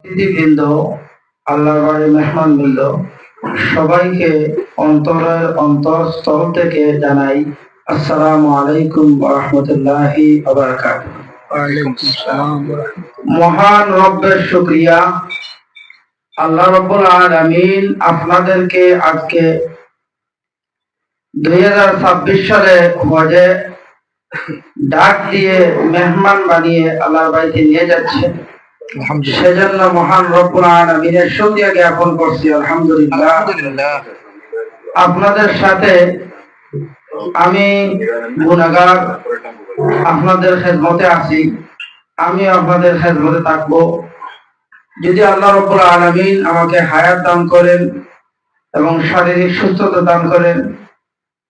অতিথিবৃন্দ, আল্লাহর বাড়ির মেহমানবৃন্দ, সবাইকে অন্তরের অন্তঃস্থল থেকে জানাই আসসালামু আলাইকুম ওয়া রাহমাতুল্লাহি ওয়া বারাকাতুহু। মহান রব্বের শুকরিয়া, আল্লাহ রাব্বুল আলামিন আপনাদেরকে আজকে 2026 সালে হজে ডাক দিয়ে মেহমান বানিয়ে আল্লাহর বাড়িতে নিয়ে যাচ্ছে। সেজন্য মহান রব্বুল আলামিনের শুকরিয়া জ্ঞাপন করছি। আলহামদুলিল্লাহ। আপনাদের সাথে আমি গুনাহগার, আপনাদের খেদমতে আছি, আমি আপনাদের খেদমতে থাকবো। যদি আল্লাহ রব্বুল আলামিন আমাকে হায়াত দান করেন এবং শারীরিক সুস্থতা দান করেন,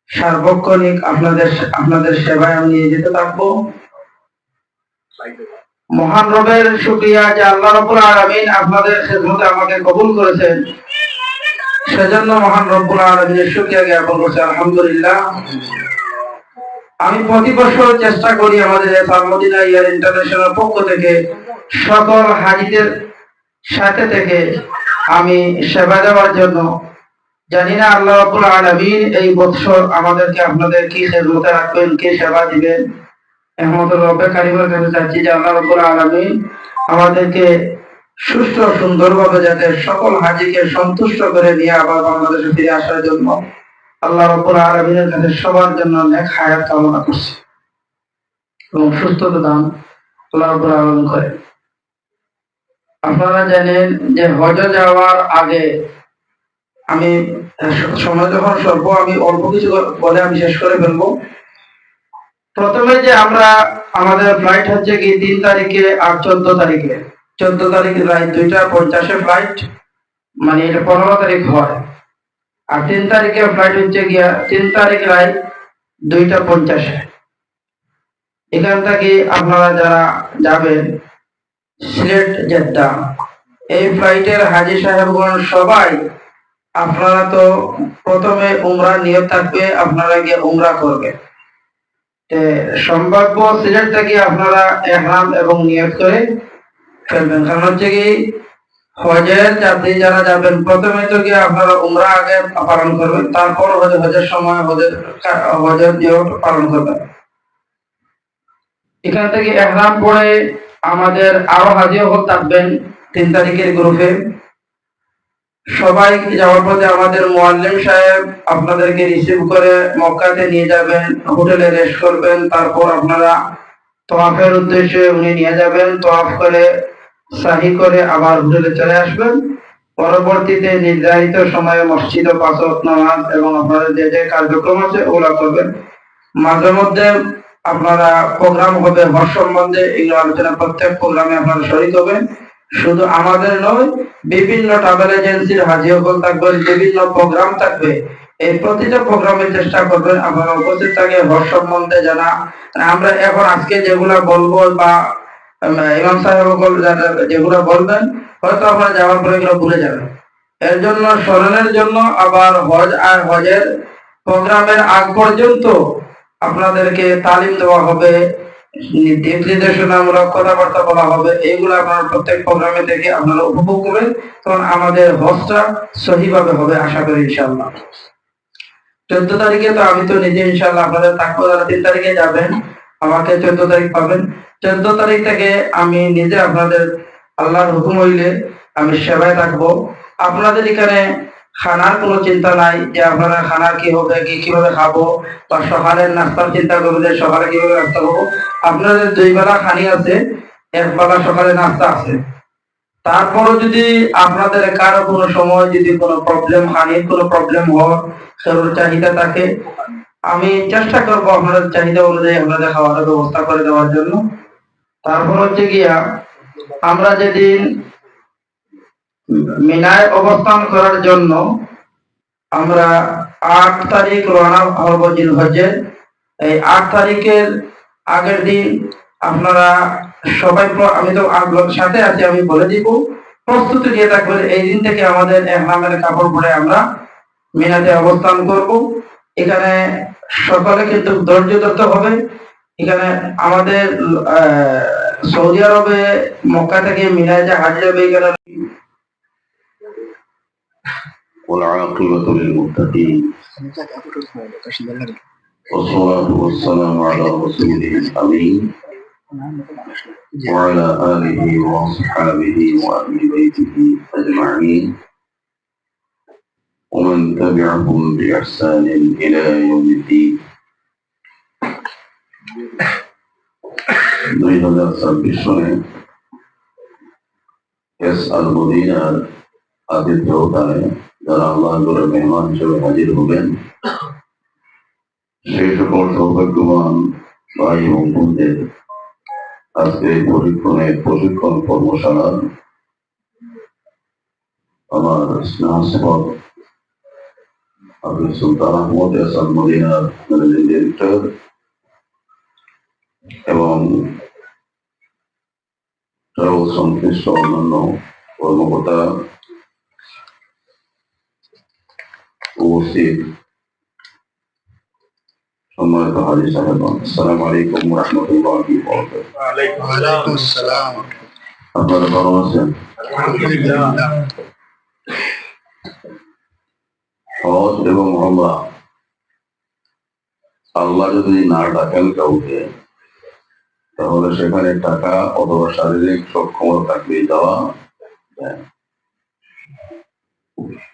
সার্বক্ষণিক আপনাদের সেবায় আমি নিয়ে যেতে থাকবো। মহান রবের শুকরিয়া যে আল্লাহ রাব্বুল আলামিন আপনাদের খেদমতে আমাকে কবুল করেছেন, সেজন্য মহান রব্বুল আলামিনের শুকরিয়া জ্ঞাপন করছি। আলহামদুলিল্লাহ। আমি প্রতি বছর চেষ্টা করি আমাদের মদিনা ইয়ার ইন্টারন্যাশনাল পক্ষ থেকে সকল হাজিদের সাথে থেকে আমি সেবা দেওয়ার জন্য। জানি না আল্লাহ রাব্বুল আলামিন এই বছর আমাদেরকে আপনাদের কি খেদমতে রাখবেন, কি সেবা দিবেন। একমাত্র রব্বে কারিমের কাছে চাচ্ছি যে আল্লাহ রাব্বুল আলামিন আমাদেরকে সুস্থ সুন্দরভাবে যাতে সকল হাজিকে সন্তুষ্ট করে নিয়ে আবার বাংলাদেশে ফিরে আসার জন্য আল্লাহ রাব্বুল আলামিনের কাছে সবার জন্য নেক হায়াত কামনা করছি এবং সুস্থতা দান আল্লাহ রাব্বুল আলামিন করে। আপনারা জানেন যে হজে যাওয়ার আগে আমি সময় যখন স্বল্প, আমি অল্প কিছু বলে আমি শেষ করে ফেলবো। প্রথমে যে আমরা আমাদের ফ্লাইট হচ্ছে কি 3 তারিখে আর 14 তারিখে। 14 তারিখে রাত 2:50 ফ্লাইট, মানে এটা 15 তারিখ হয়। আর 3 তারিখে ফ্লাইট হচ্ছে গিয়া 3 তারিখ রাত 2:50। এখান থেকে আপনারা যারা যাবেন সিলেট জেদ্দা, এই ফ্লাইটের হাজী সাহেবগণ সবাই, আপনারা তো প্রথমে উমরা নিয়ত থাকবে, আপনারা গিয়ে উমরা করবেন। সম্ভাব্য সিলেট থেকে আপনারা ইহরাম এবং নিয়ত করে ফেলবেন। কারণ হচ্ছে কি হজের যাত্রী যারা যাবেন প্রথমে তো গিয়ে আপনারা উমরা আগে পালন করবেন, তারপর হজের সময় হজের নিয়ত পালন করবেন। এখান থেকে ইহরাম পরে আমাদের আরো হাজী হল থাকবেন 3 তারিখের গ্রুপে। সবাই যাওয়ার পথে আমাদের মুআল্লিম সাহেব আপনাদেরকে রিসিভ করে মক্কাতে নিয়ে যাবেন, হোটেলে রেস্ট করবেন। তারপর আপনারা তওয়াফের উদ্দেশ্যে উনি নিয়ে যাবেন, তওয়াফ করে সাহি করে আবার হোটেলে চলে আসবেন। পরবর্তীতে নির্ধারিত সময়ে মসজিদে 5 ওয়াক্ত নামাজ এবং আপনাদের যে যে কার্যক্রম আছে ওগুলা করবেন। মাঝে মধ্যে আপনারা প্রোগ্রাম হবে হজ সম্বন্ধে, এগুলো আলোচনা প্রত্যেক প্রোগ্রামে আপনারা শরীক হবেন। শুধু আমাদের নয়, বিভিন্ন ট্রাভেল এজেন্সির হাজী হল থাকবেন, বিভিন্ন প্রোগ্রাম থাকবে। এই প্রতিটা প্রোগ্রামে চেষ্টা করবেন আপনারা উপস্থিত থাকে হজ সম্বন্ধে জানা। আমরা এখন আজকে যেগুলা বলবো বা ইমাম সাহেব যেগুলো বলবেন, হয়তো আপনারা যাওয়ার পরে এগুলো ভুলে যাবেন। এর জন্য স্মরণের জন্য আবার হজ আর হজের প্রোগ্রামের আগ পর্যন্ত আপনাদেরকে তালিম দেওয়া হবে, নির্দেশনামূলক কথাবার্তা বলা হবে। এইগুলো আপনারা প্রত্যেক প্রোগ্রামে থেকে আপনারা উপভোগ করবেন, তখন আমাদের হজটা সহিভাবে হবে আশা করি ইনশাআল্লাহ। 14 তারিখে তো আমি তো নিজে ইনশাআল্লাহ আপনাদের থাকবো। যারা 3 তারিখে যাবেন আমাকে 14 তারিখ পাবেন। 14 তারিখ থেকে আমি নিজে আপনাদের আল্লাহর হুকুম হইলে আমি সেবায় থাকবো। আপনাদের এখানে খানার কোনো চিন্তা নাই যে আপনারা খানা কি হবে, কিভাবে খাবো, বা সকালের নাস্তার চিন্তা করবেন সকালে কিভাবে নাস্তা করবো। আপনাদের 2 বেলা খানি আছে, 1 বেলা সকালে নাস্তা আছে। তারপরও যদি আপনাদের কারো কোনো সময় যদি কোনো প্রবলেম, খানির কোনো প্রবলেম হয়, সেগুলোর চাহিদা থাকে, আমি চেষ্টা করবো আপনাদের চাহিদা অনুযায়ী আপনাদের খাওয়ার ব্যবস্থা করে দেওয়ার জন্য। তারপর হচ্ছে গিয়া আমরা যেদিন মিনায় অবস্থান করার জন্য আমরা 8 তারিখ রওনা হব জিলহজ্জে। এই 8 তারিখের আগের দিন আপনারা সবাই, আমি তো সাথে আছি, আমি বলে দিব, প্রস্তুতি নিয়ে থাকবেন। এই দিন থেকে আমাদের ইহরামের কাপড় পরে আমরা মিনাতে অবস্থান করব। এখানে সকালে কিন্তু ধৈর্য ধরতে হবে। এখানে আমাদের সৌদি আরবে মক্কা থেকে মিনায় যে হাজ যাবে এখানে والعاقبة للمتقين والصلاة والسلام على رسوله الأمين وعلى آله وأصحابه وأهل بيته أجمعين ومن تبعهم بإحسان إلى يوم الدين. 2026 সনে আল মদিনার আতিথ্যতায় যারা আল্লাহ করে মেহমান হিসেবে হাজির হবেন সেই সকল সৌভাগ্যবান ভাই এবং বোনদের আজকে এই প্রশিক্ষণ কর্মশালার আমার স্নেহাস্পদ আব্দুল সুলতান আহমদ আল মদিনার ম্যানেজিং ডিরেক্টর এবং সংশ্লিষ্ট অন্যান্য কর্মকর্তা উপস্থিত সম্মানিত হাজী সাহেবান, আসসালামু আলাইকুম ওয়া রাহমাতুল্লাহি ওয়া বারাকাতুহু। ওয়া আলাইকুম আসসালাম। আপনারা ভালো আছেন? আলহামদুলিল্লাহ। হজ এবং উমরা আল্লাহ যদি না ডাকেন কাউকে, তাহলে সেখানে টাকা অথবা শারীরিক সক্ষমতা থাকবে যাওয়া যায়।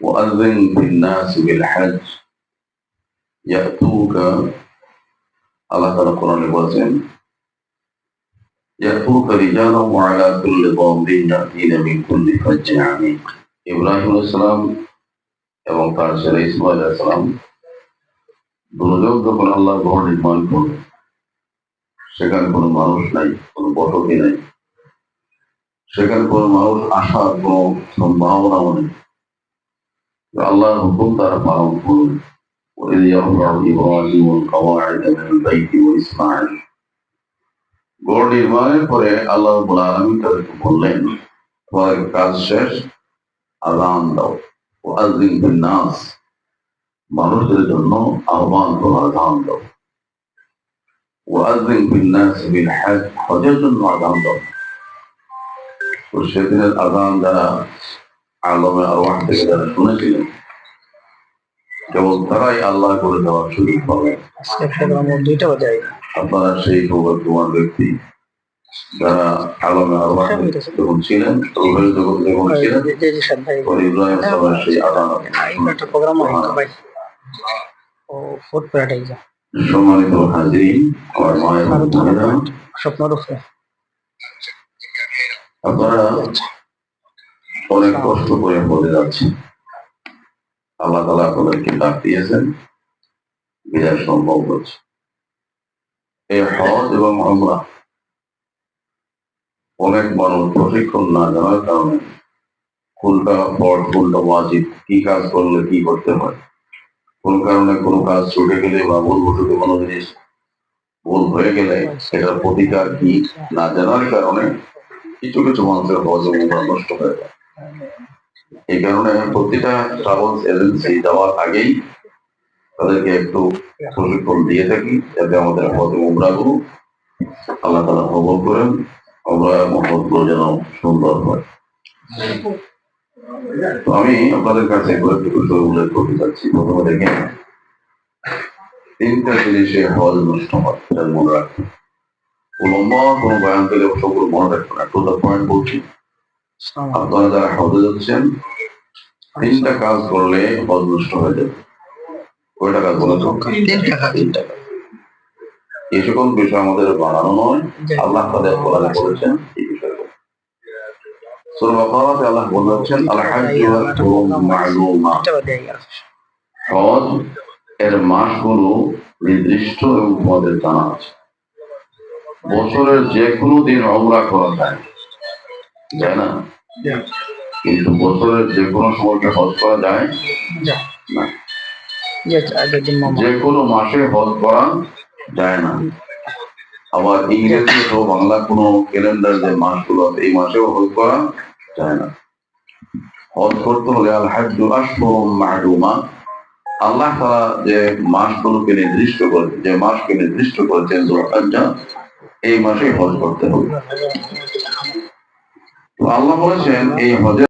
وأذن بالناس بالحج يأتوك আল্লাহ তাআলা কোরআনে বলেছেন يأتوك رجالا وعلى كل ضامر يأتين من كل فج عميق। ইব্রাহিম আলাইহিস সালাম এবং তার ছেলে ইসমাঈল আলাইহিস সালাম দুজন যখন আল্লাহ ঘর নির্মাণ করলেন, সেখানে কোনো মানুষ নাই, কোনো বসতি নাই, সেখানে কোনো মানুষ আসার কোনো সম্ভাবনাও নেই। আল্লাহর হুকুম তারা পালন করলেন। وإذ يرفع إبراهيم القواعد من البيت وإسماعيل। ঘর নির্মাণের পরে আল্লাহ রাব্বুল আলামিন তাদেরকে বললেন, তোমাদের কাজ শেষ, আযান দাও। ওয়াযিন বিন নাস, মানুষদের জন্য আহ্বান করো, আযান দাও। ওয়াযিন বিন নাস বিল হজ, হজের জন্য আযান দাও। তো সেদিনের আযান যারা আলমে আরওয়াহ থেকে যারা শুনেছিলেন, কেবল তারাই আল্লাহ করে দেওয়ার সুযোগ পাবে। আপনারা সেই সৌভাগ্যবান ব্যক্তি যারা আলমে আরওয়াহ যখন ছিলেন, রূহের জগতে যখন ছিলেন, ইব্রাহিম সাহেবের সেই আযান সম্মানিত হাজিরিন, আমার মায়ের বোনেরা, আপনারা অনেক কষ্ট করে বলে যাচ্ছেন, আল্লাহ তাআলা আপনাদেরকে ডাক দিয়েছেন, বিদায় সম্ভব হচ্ছে। এই হজ এবং উমরা অনেক মানুষ প্রশিক্ষণ না জানার কারণে কোনটা ফরজ, কোনটা ওয়াজিব, কি কাজ করলে কি করতে হয়, কোন কারণে কোন কাজ ছুটে গেলে বা ভুলবশত কোনো জিনিস ভুল হয়ে গেলে এটার প্রতিকার কি না জানার কারণে কিছু কিছু মানুষের হজ এবং উমরা নষ্ট হয়ে যায়। এই কারণে প্রতিটা ট্রাভেলস এজেন্সি যাওয়ার আগেই তাদেরকে একটু প্রশিক্ষণ দিয়ে থাকি, যাতে আমাদের হজ এবং উমরা গুলো আল্লাহ তাআলা কবুল করেন, আমরা মহৎ গুলো যেন সুন্দর হয়। তো আমি আপনাদের কাছে কয়েকটি বিষয় উল্লেখ করতে চাচ্ছি। প্রথমে দেখেন, 3টা জিনিসে হজ নষ্ট হয়, এটা মনে রাখবেন। লম্বা কোনো বয়ান পেলে সবগুলো মনে রাখবেন না, টু দ্য পয়েন্ট বলছি। আপনারা যারা হজে যাচ্ছেন, 3টা কাজ করলে হজ নষ্ট হয়ে যাবে। কয়টা কাজ বলে? 3টা। এই সকল বিষয় আমাদের বানানো নয়, আল্লাহ তাদের কোরআনে বলেছেন এই বিষয়গুলো। সূরা বাকারাতে আল্লাহ বলেছেন, আল হাজ্জু আশহুরুম মা'লুমাত, হজ এর মাসগুলো নির্দিষ্ট এবং তোমাদের জানা আছে। বছরের যে কোনো দিন উমরা করা যায়, যায় না? কিন্তু বছরের যে কোনো সময় হজ করা যায় না। যে কোনো মাসে হজ করা যায় না। আবার ইংরেজি ও বাংলা কোনো ক্যালেন্ডার যে মাসগুলো আছে, এই মাসেও হজ করা যায় না। হজ করতে হলে আল হাজ্জু আশহুরুম মা'লুমাত, আল্লাহ তাআলা যে মাসগুলোকে নির্দিষ্ট করেছেন, যে মাসকে নির্দিষ্ট করেছেন, যুলহিজ্জাহ, এই মাসে হজ করতে হবে। তো আল্লাহ বলেছেন এই হজের